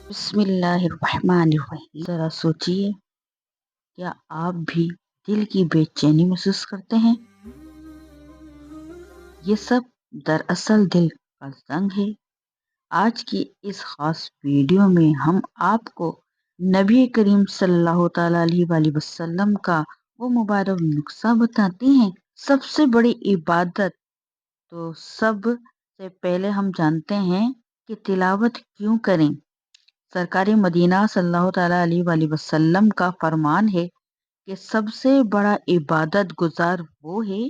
بسم اللہ الرحمن الرحیم۔ ذرا سوچئے، کیا آپ بھی دل کی بے چینی محسوس کرتے ہیں؟ یہ سب دراصل دل کا زنگ ہے۔ آج کی اس خاص ویڈیو میں ہم آپ کو نبی کریم صلی اللہ تعالیٰ علیہ وآلہ وسلم کا وہ مبارک نسخہ بتاتے ہیں۔ سب سے بڑی عبادت تو سب سے پہلے ہم جانتے ہیں کہ تلاوت کیوں کریں۔ سرکار مدینہ صلی اللہ تعالیٰ علیہ وآلہ وسلم کا فرمان ہے کہ سب سے بڑا عبادت گزار وہ ہے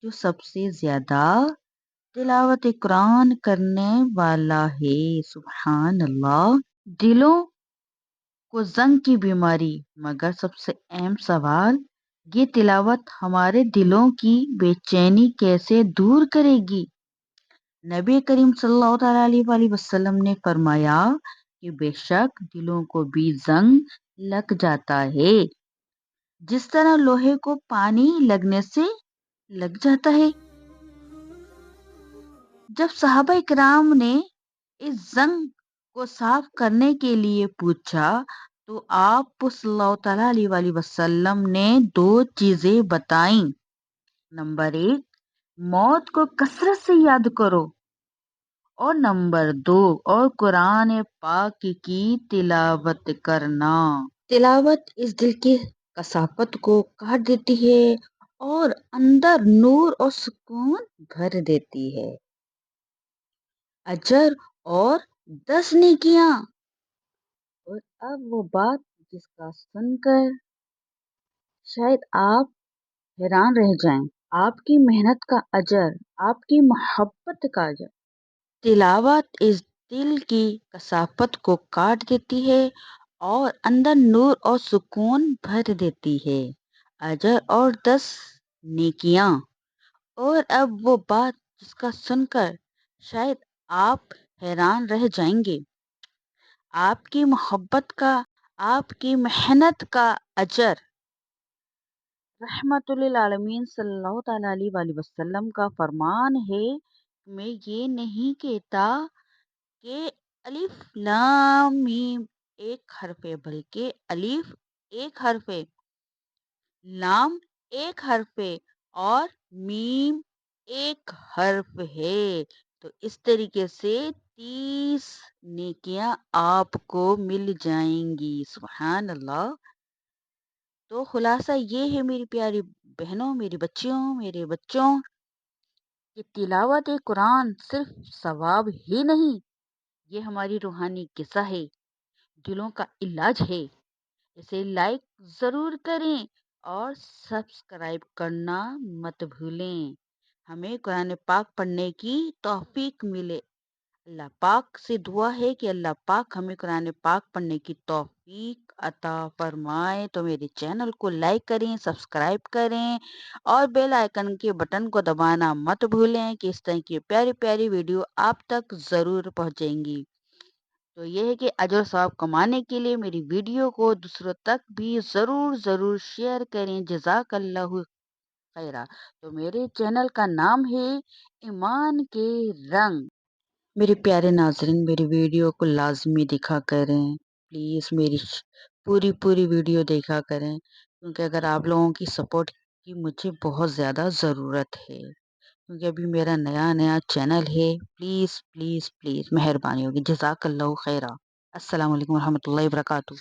جو سب سے زیادہ تلاوت قرآن کرنے والا ہے۔ سبحان اللہ۔ دلوں کو زنگ کی بیماری، مگر سب سے اہم سوال یہ تلاوت ہمارے دلوں کی بے چینی کیسے دور کرے گی؟ نبی کریم صلی اللہ تعالیٰ علیہ وآلہ وسلم نے فرمایا کہ بے شک دلوں کو بھی زنگ لگ جاتا ہے، جس طرح لوہے کو پانی لگنے سے لگ جاتا ہے۔ جب صحابہ کرام نے اس زنگ کو صاف کرنے کے لیے پوچھا تو آپ صلی اللہ تعالیٰ علیہ وآلہ وسلم نے دو چیزیں بتائیں۔ نمبر 1، موت کو کثرت سے یاد کرو، اور نمبر 2، اور قرآن پاک کی تلاوت کرنا۔ تلاوت اس دل کی کثافت کو کاٹ دیتی ہے اور اندر نور اور سکون بھر دیتی ہے۔ اجر اور 10 نیکیاں۔ اور اب وہ بات جس کا سن کر شاید آپ حیران رہ جائیں، آپ کی محنت کا اجر، آپ کی محبت کا اجر۔ تلاوت اس دل کی کثافت کو کاٹ دیتی ہے اور اندر نور اور سکون بھر دیتی ہے۔ اجر اور 10 نیکیاں۔ اور اب وہ بات جس کا سن کر شاید آپ حیران رہ جائیں گے، آپ کی محبت کا، آپ کی محنت کا اجر۔ رحمت للعالمین صلی اللہ تعالیٰ علیہ وآلہ وسلم کا فرمان ہے، میں یہ نہیں کہتا کہ الف لام میم ایک حرف ہے، بلکہ الف ایک حرف ہے، لام ایک حرف ہے اور میم ایک حرف ہے۔ تو اس طریقے سے 30 نیکیاں آپ کو مل جائیں گی۔ سبحان اللہ۔ تو خلاصہ یہ ہے میری پیاری بہنوں، میری بچیوں، میرے بچوں، کہ تلاوت قرآن صرف ثواب ہی نہیں، یہ ہماری روحانی غذا ہے، دلوں کا علاج ہے۔ اسے لائک ضرور کریں اور سبسکرائب کرنا مت بھولیں۔ ہمیں قرآن پاک پڑھنے کی توفیق ملے۔ اللہ پاک سے دعا ہے کہ اللہ پاک ہمیں قرآن پاک پڑھنے کی توفیق عطا فرمائے۔ تو میرے چینل کو لائک کریں، سبسکرائب کریں اور بیل آئیکن کے بٹن کو دبانا مت بھولیں کہ اس طرح کی پیاری پیاری ویڈیو آپ تک ضرور پہنچیں گی۔ تو یہ ہے کہ اجر و ثواب کمانے کے لیے میری ویڈیو کو دوسروں تک بھی ضرور شیئر کریں۔ جزاک اللہ خیرہ۔ تو میرے چینل کا نام ہے ایمان کے رنگ۔ میرے پیارے ناظرین، میری ویڈیو کو لازمی دیکھا کریں، پلیز میری پوری ویڈیو دیکھا کریں، کیونکہ اگر آپ لوگوں کی سپورٹ کی مجھے بہت زیادہ ضرورت ہے، کیونکہ ابھی میرا نیا چینل ہے۔ پلیز مہربانی ہوگی۔ جزاک اللہ خیرہ۔ السلام علیکم ورحمۃ اللہ وبرکاتہ۔